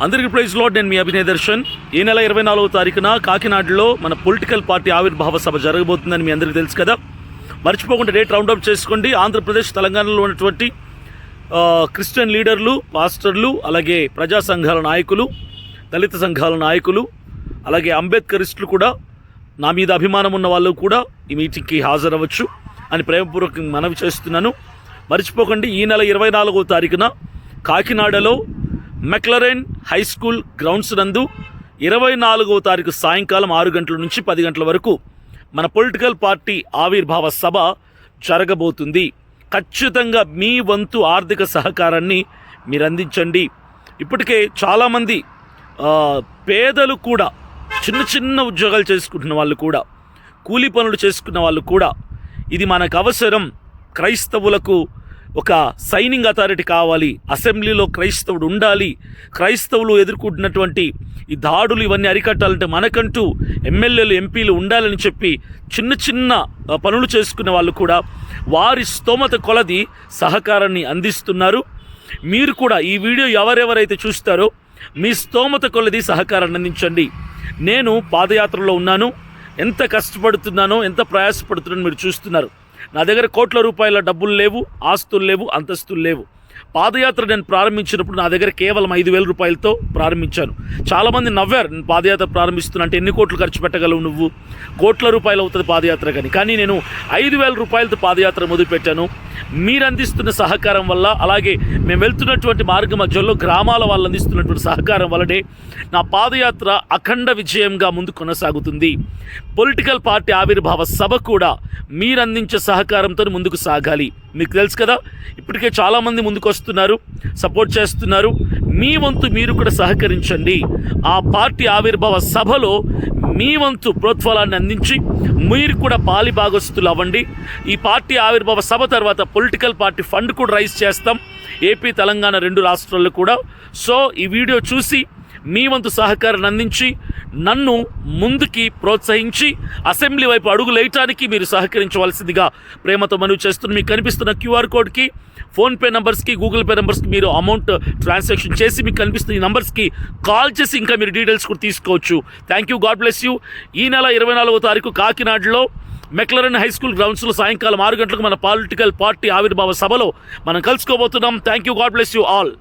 అందరికీ praise lord. నేను మీ అభినయ దర్శన్. ఈ నెల 24వ తారీఖున కాకినాడలో మన పొలిటికల్ పార్టీ ఆవిర్భావ సభ జరగబోతుందని మీ అందరికీ తెలుసు కదా. మర్చిపోకుండా డేట్ రౌండప్ చేసుకోండి. ఆంధ్రప్రదేశ్, తెలంగాణలో ఉన్నటువంటి క్రిస్టియన్ లీడర్లు, పాస్టర్లు, అలాగే ప్రజా సంఘాల నాయకులు, దళిత సంఘాల నాయకులు, అలాగే అంబేద్కరిస్టులు కూడా, నా మీద అభిమానం ఉన్న వాళ్ళు కూడా ఈ మీటింగ్కి హాజరవ్వచ్చు అని ప్రేమపూర్వకంగా మనవి చేస్తున్నాను. మర్చిపోకండి, ఈ నెల 24వ తారీఖున కాకినాడలో మెక్లరెన్ హై స్కూల్ గ్రౌండ్స్ నందు 24వ తారీఖు సాయంకాలం 6 గంటల నుంచి 10 గంటల వరకు మన పొలిటికల్ పార్టీ ఆవిర్భావ సభ జరగబోతుంది. ఖచ్చితంగా మీ వంతు ఆర్థిక సహకారాన్ని మీరు అందించండి. ఇప్పటికే చాలామంది పేదలు కూడా, చిన్న చిన్న ఉద్యోగాలు చేసుకుంటున్న వాళ్ళు కూడా, కూలీ పనులు చేసుకున్న వాళ్ళు కూడా, ఇది మనకు అవసరం, క్రైస్తవులకు ఒక సైనింగ్ అథారిటీ కావాలి, అసెంబ్లీలో క్రైస్తవుడు ఉండాలి, క్రైస్తవులు ఎదుర్కొంటున్నటువంటి ఈ దాడులు ఇవన్నీ అరికట్టాలంటే మనకంటూ ఎమ్మెల్యేలు, ఎంపీలు ఉండాలని చెప్పి చిన్న చిన్న పనులు చేసుకునే వాళ్ళు కూడా వారి స్తోమత కొలది సహకారాన్ని అందిస్తున్నారు. మీరు కూడా ఈ వీడియో ఎవరెవరైతే చూస్తారో మీ స్తోమత కొలది సహకారాన్ని అందించండి. నేను పాదయాత్రలో ఉన్నాను, ఎంత కష్టపడుతున్నానో, ఎంత ప్రయాసపడుతున్నానో మీరు చూస్తున్నారు. నా దగ్గర కోట్ల రూపాయల డబ్బులు లేవు, ఆస్తులు లేవు, అంతస్తులు లేవు. పాదయాత్ర నేను ప్రారంభించినప్పుడు నా దగ్గర కేవలం 5,000 రూపాయలతో ప్రారంభించాను. చాలామంది నవ్వారు, నేను పాదయాత్ర ప్రారంభిస్తున్నా అంటే ఎన్ని కోట్లు ఖర్చు పెట్టగలవు నువ్వు, కోట్ల రూపాయలు అవుతుంది పాదయాత్ర కానీ నేను 5,000 రూపాయలతో పాదయాత్ర మొదలుపెట్టాను. మీరు అందిస్తున్న సహకారం వల్ల, అలాగే మేము వెళ్తున్నటువంటి మార్గ మధ్యలో గ్రామాల వాళ్ళు అందిస్తున్నటువంటి సహకారం వల్లనే నా పాదయాత్ర అఖండ విజయంగా ముందు కొనసాగుతుంది. పొలిటికల్ పార్టీ ఆవిర్భావ సభ కూడా మీరు అందించే సహకారంతో ముందుకు సాగాలి. మీకు తెలుసు కదా, ఇప్పటికే చాలామంది ముందుకు వస్తున్నారు, సపోర్ట్ చేస్తున్నారు. మీ వంతు మీరు కూడా సహకరించండి. ఆ పార్టీ ఆవిర్భావ సభలో మీ వంతు ప్రోత్సాహాన్ని అందించి మీరు కూడా పాలి భాగస్తులు అవ్వండి. ఈ పార్టీ ఆవిర్భావ సభ తర్వాత పొలిటికల్ పార్టీ ఫండ్ కూడా రైజ్ చేస్తాం, ఏపీ, తెలంగాణ 2 రాష్ట్రాల్లో కూడా. సో ఈ వీడియో చూసి మీ వంతు సహకారాన్ని అందించి నన్ను ముందుకి ప్రోత్సహించి అసెంబ్లీ వైపు అడుగులు వేయటానికి మీరు సహకరించవలసిందిగా ప్రేమతో మనవి చేస్తున్న మీకు కనిపిస్తున్న QR కోడ్కి, ఫోన్పే నంబర్స్కి, గూగుల్ పే నంబర్స్కి మీరు అమౌంట్ ట్రాన్సాక్షన్ చేసి మీకు కనిపిస్తున్న ఈ నంబర్స్కి కాల్ చేసి ఇంకా మీరు డీటెయిల్స్ కూడా తీసుకోవచ్చు. Thank you, God bless you. ఈ నెల 24వ తారీఖు కాకినాడలో మెక్లరెన్ హై స్కూల్ గ్రౌండ్స్లో సాయంకాలం 6 గంటలకు మన పొలిటికల్ పార్టీ ఆవిర్భావ సభలో మనం కలుసుకోబోతున్నాం. Thank you, God bless you all.